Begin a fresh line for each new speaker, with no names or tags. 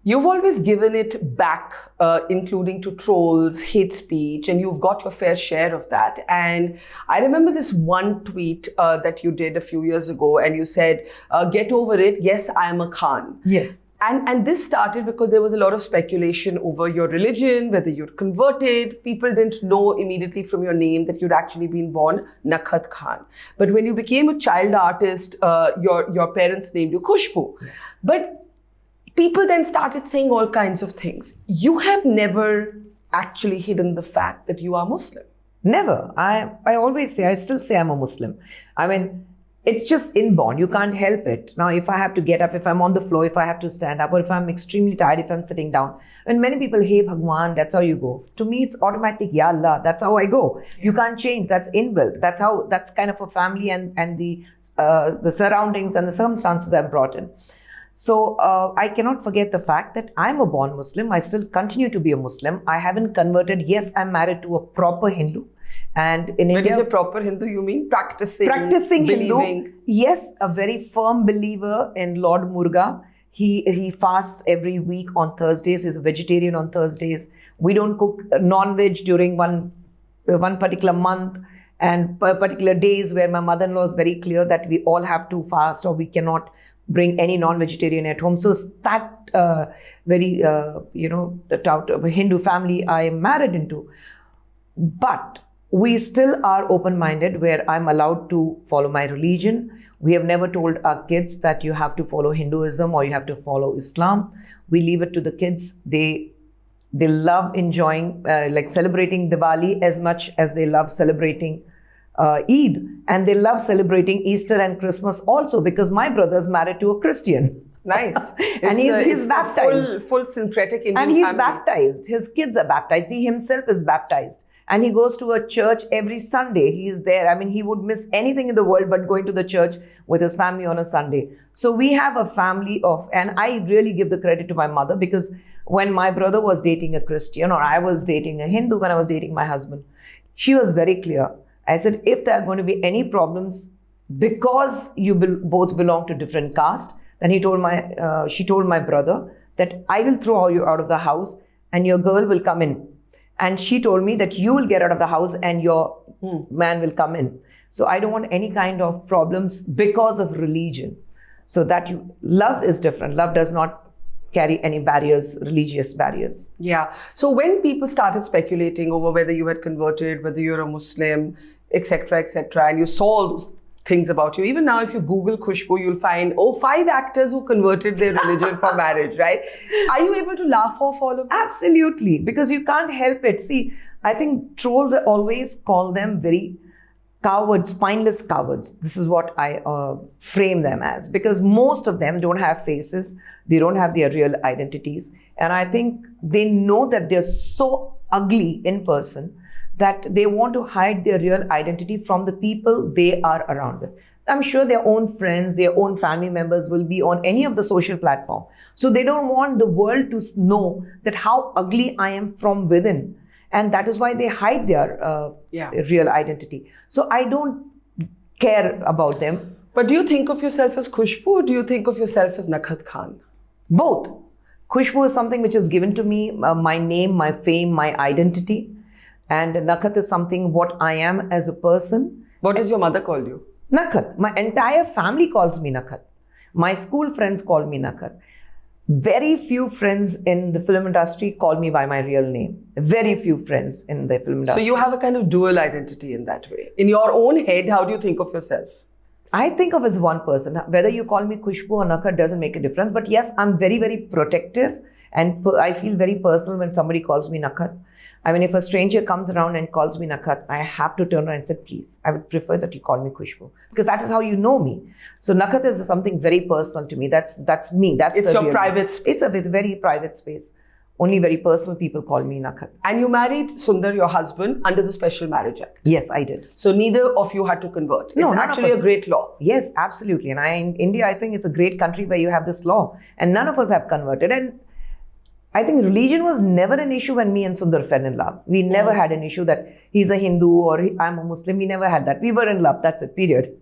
You've always given it back, including to trolls, hate speech, and you've got your fair share of that. And I remember this one tweet that you did a few years ago, and you said, get over it, yes, I am a Khan.
Yes.
And this started because there was a lot of speculation over your religion, whether you'd converted. People didn't know immediately from your name that you'd actually been born Nakhat Khan. But when you became a child artist, your parents named you Khushbu.
Yes.
But people then started saying all kinds of things. You have never actually hidden the fact that you are Muslim.
Never. I always say, I still say I'm a Muslim. I mean, it's just inborn. You can't help it. Now, if I have to get up, if I'm on the floor, if I have to stand up, or if I'm extremely tired, if I'm sitting down. And many people, hey, Bhagwan, that's how you go. To me, it's automatic. Ya Allah, that's how I go. You can't change. That's inbuilt. That's kind of a family and the surroundings and the circumstances I've brought in. So I cannot forget the fact that I'm a born Muslim. I still continue to be a Muslim. I haven't converted. Yes, I'm married to a proper Hindu. And in India,
when you say proper Hindu, you mean practicing
Hindu.
believing?
Yes, a very firm believer in Lord Muruga. He fasts every week on Thursdays. He's a vegetarian on Thursdays. We don't cook non-veg during one particular month and particular days where my mother-in-law is very clear that we all have to fast or we cannot bring any non-vegetarian at home. So that very, the Hindu family I am married into. But we still are open-minded where I'm allowed to follow my religion. We have never told our kids that you have to follow Hinduism or you have to follow Islam. We leave it to the kids. They love enjoying, like celebrating Diwali as much as they love celebrating Eid. And they love celebrating Easter and Christmas also because my brother's married to a Christian.
Nice.
And he's baptized.
Full syncretic Indian
family. And he's
family.
baptized. His kids are baptized. He himself is baptized. And he goes to a church every Sunday. He is there. I mean, he would miss anything in the world but going to the church with his family on a Sunday. So we have a family of, and I really give the credit to my mother because when my brother was dating a Christian or I was dating a Hindu when I was dating my husband, she was very clear. I said, if there are going to be any problems because you both belong to different caste, then she told my brother that I will throw you out of the house and your girl will come in. And she told me that you will get out of the house and your man will come in. So I don't want any kind of problems because of religion. So that love is different. Love does not carry any barriers, religious barriers.
Yeah. So when people started speculating over whether you had converted, whether you're a Muslim, etc., and you saw all those things about you. Even now, if you Google Khushbu, you'll find, 5 actors who converted their religion for marriage, right? Are you able to laugh off all of this?
Absolutely, because you can't help it. See, I think trolls always call them very cowards, spineless cowards. This is what I frame them as, because most of them don't have faces. They don't have their real identities. And I think they know that they're so ugly in person that they want to hide their real identity from the people they are around with. I'm sure their own friends, their own family members will be on any of the social platform. So they don't want the world to know that how ugly I am from within. And that is why they hide their real identity. So I don't care about them.
But do you think of yourself as Khushbu or do you think of yourself as Nakhat Khan?
Both. Khushbu is something which is given to me, my name, my fame, my identity. And Nakhat is something what I am as a person.
What does your mother call you?
Nakhat. My entire family calls me Nakhat. My school friends call me Nakhat. Very few friends in the film industry call me by my real name. Very few friends in the film industry.
So you have a kind of dual identity in that way. In your own head, how do you think of yourself?
I think of as one person. Whether you call me Khushbu or Nakhat doesn't make a difference. But yes, I'm very, very protective. And I feel very personal when somebody calls me Nakhat. I mean, if a stranger comes around and calls me Nakhat, I have to turn around and say, please, I would prefer that you call me Khushbu. Because that is how you know me. So Nakhat is something very personal to me. That's me.
It's your private space.
It's a very private space. Only very personal people call me Nakhat.
And you married Sundar, your husband, under the Special Marriage Act.
Yes, I did.
So neither of you had to convert. It's actually a great law.
Yes, absolutely. And in India, I think it's a great country where you have this law. And none of us have converted. And I think religion was never an issue when me and Sundar fell in love. We never had an issue that he's a Hindu or I'm a Muslim. We never had that. We were in love. That's it, period.